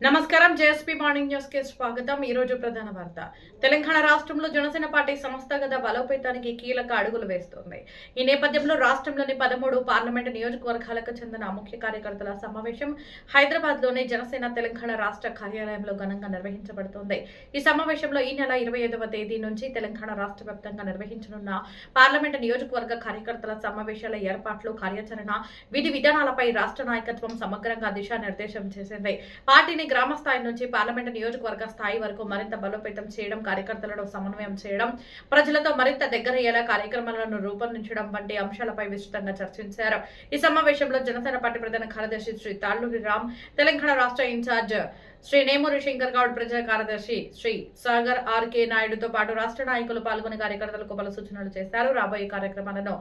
నమస్కారం JSP morning news కి స్వాగతం। ఈ రోజు ప్రధాన వార్త। తెలంగాణ రాష్ట్రంలో జనసేన పార్టీ సంస్థాగత బలోపేతానికి కీలక అడుగులు వేస్తోంది। ఈ నేపథ్యంలో రాష్ట్రంలోని 13 పార్లమెంటు నియోజకవర్గాలకు చెందిన ముఖ్య కార్యకర్తల సమావేశం హైదరాబాద్ లోని జనసేన తెలంగాణ రాష్ట్ర కార్యాలయంలో ఘనంగా నిర్వహించబడుతోంది। ఈ సమావేశంలో ఈ నెల 25వ తేదీ నుంచి తెలంగాణ రాష్ట్ర వ్యాప్తంగా నిర్వహించనున్న పార్లమెంటు నియోజకవర్గ కార్యకర్తల సమావేశాల ఏర్పాట్లు, కార్యాచరణ, విధి విధానాలపై రాష్ట్ర నాయకత్వం సమగ్రంగా దిశానిర్దేశం చేసింది। పార్టీని గ్రామ స్థాయి నుంచి పార్లమెంటు నియోజకవర్గ స్థాయి వరకు మరింత బలోపేతం చేయడం, కార్యకర్తలను సమన్వయం చేయడం, ప్రజలతో మరింత దగ్గరయ్యేలా కార్యక్రమాలను రూపొందించడం వంటి అంశాలపై విస్తృతంగా చర్చించారు। ఈ సమావేశంలో జనసేన పార్టీ ప్రధాన కార్యదర్శి శ్రీ తాళ్లూరి రామ్, తెలంగాణ రాష్ట్ర ఇన్ఛార్జ్ శ్రీ నేమూరి శంకర్ గౌడ్, ప్రజా కార్యదర్శి శ్రీ సాగర్ ఆర్కే నాయుడుతో పాటు రాష్ట్ర నాయకులు పాల్గొని కార్యకర్తలకు పలు సూచనలు చేశారు। రాబోయే కార్యక్రమాలను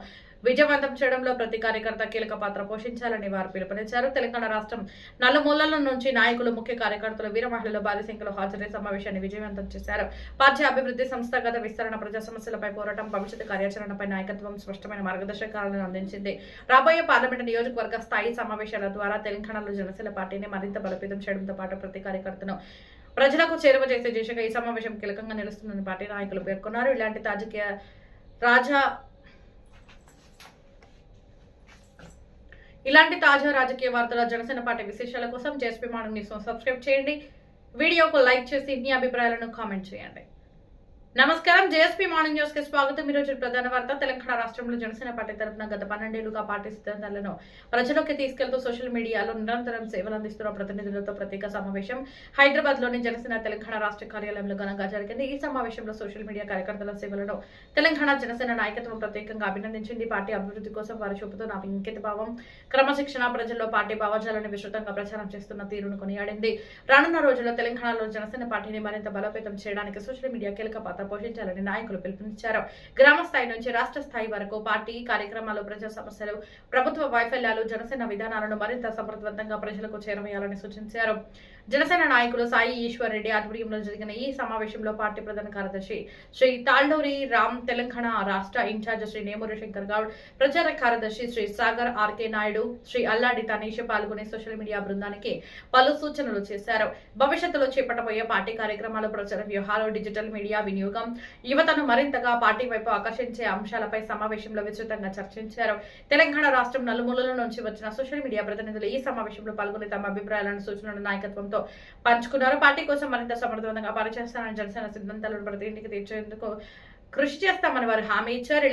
విజయవంతం చేయడంలో ప్రతి కార్యకర్త కీలక పాత్ర పోషించాలని వారు పిలుపునిచ్చారు। తెలంగాణ రాష్ట్రం నలుమూలల నుంచి నాయకులు, ముఖ్య కార్యకర్తలు, వీర మహిళలు భారీ సంఖ్యలో హాజరై సమావేశాన్ని విజయవంతం చేశారు। పార్టీ అభివృద్ధి, సంస్థాగత విస్తరణ, ప్రజా సమస్యలపై పోరాటం, భవిష్యత్తు కార్యాచరణపై నాయకత్వం స్పష్టమైన మార్గదర్శకాలను అందించింది। రాబోయే పార్లమెంటు నియోజకవర్గ స్థాయి సమావేశాల ద్వారా తెలంగాణలో జనసేన పార్టీని మరింత బలోపేతం చేయడంతో పాటు ప్రతి కార్యకర్తను ప్రజలకు చేరువ చేసే దిశగా ఈ సమావేశం కీలకంగా నిలుస్తుందని పార్టీ నాయకులు పేర్కొన్నారు। ఇలాంటి తాజా రాజకీయ వార్తల, జనసేన పార్టీ విశేషాల కోసం జేఎస్పీ మార్నింగ్ న్యూస్ సబ్స్క్రైబ్ చేయండి। వీడియోకు లైక్ చేసి మీ అభిప్రాయాలను కామెంట్ చేయండి। నమస్కారం, జేఎస్పీ మార్నింగ్ న్యూస్ కి స్వాగతం। ఈ రోజు ప్రధాన వార్త। తెలంగాణ రాష్ట్రంలో జనసేన పార్టీ తరఫున గత 12 ఏళ్లుగా పార్టీ సిద్ధాంతాలను ప్రజల్లోకి తీసుకెళ్తూ సోషల్ మీడియాలో నిరంతరం సేవలు అందిస్తున్న ప్రతినిధులతో ప్రత్యేక సమావేశం హైదరాబాద్ లోని జనసేన తెలంగాణ రాష్ట్ర కార్యాలయంలో ఘనంగా జరిగింది। ఈ సమావేశంలో సోషల్ మీడియా కార్యకర్తల సేవలను తెలంగాణ జనసేన నాయకత్వం ప్రత్యేకంగా అభినందించింది। పార్టీ అభివృద్ధి కోసం వారు చూపుతున్న అంకిత భావం, క్రమశిక్షణ, ప్రజల్లో పార్టీ భావజాలను విస్తృతంగా ప్రచారం చేస్తున్న తీరును కొనియాడింది। రానున్న రోజుల్లో తెలంగాణలో జనసేన పార్టీని మరింత బలోపేతం చేయడానికి సోషల్ మీడియా కీలక పాత్ర పోషించాలని నాయకులు పిలుపునిచ్చారు। గ్రామ స్థాయి నుంచి రాష్ట్ర స్థాయి వరకు పార్టీ కార్యక్రమాలు, ప్రజా సమస్యలు, ప్రభుత్వ వైఫల్యాలు, జనసేన విధానాలను మరింత సమర్థవంతంగా ప్రజలకు చేరవేయాలని సూచించారు। జనసేన నాయకులు సాయి ఈశ్వర్ రెడ్డి ఆధ్వర్యంలో జరిగిన ఈ సమావేశంలో పార్టీ ప్రధాన కార్యదర్శి శ్రీ తాళ్లూరి రామ్, తెలంగాణ రాష్ట్ర ఇన్ఛార్జ్ శ్రీ నేమూరి శంకర్ గౌడ్, ప్రచార కార్యదర్శి శ్రీ సాగర్ ఆర్కే నాయుడు, శ్రీ అల్లాడి తనీష్ పాల్గొని సోషల్ మీడియా బృందానికి పలు సూచనలు చేశారు। భవిష్యత్తులో చేపట్టబోయే పార్టీ కార్యక్రమాలు, ప్రచార వ్యూహాలు, డిజిటల్ మీడియా వినియోగం, యువతను మరింతగా పార్టీ వైపు ఆకర్షించే అంశాలపై సమావేశంలో విస్తృతంగా చర్చించారు। తెలంగాణ రాష్ట్రం నలుమూలల నుంచి వచ్చిన సోషల్ మీడియా ప్రతినిధులు ఈ సమావేశంలో పాల్గొని తమ అభిప్రాయాలను, సూచనలను నాయకత్వంతో పంచుకున్నారు। పార్టీ కోసం మరింత సమర్థవంతంగా పనిచేస్తానని, జనసేన సిద్ధాంతాలను ప్రతి ఇంటికి తీర్చేందుకు కృషి చేస్తామని వారు హామీ ఇచ్చారు।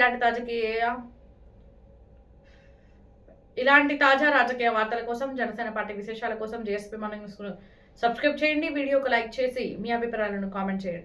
ఇలాంటి తాజా రాజకీయ వార్తల కోసం, జనసేన పార్టీ విశేషాల కోసం జేఎస్పీ మార్నింగ్ న్యూస్ సబ్స్క్రైబ్ చేయండి। వీడియోకు లైక్ చేసి మీ అభిప్రాయాలను కామెంట్ చేయండి।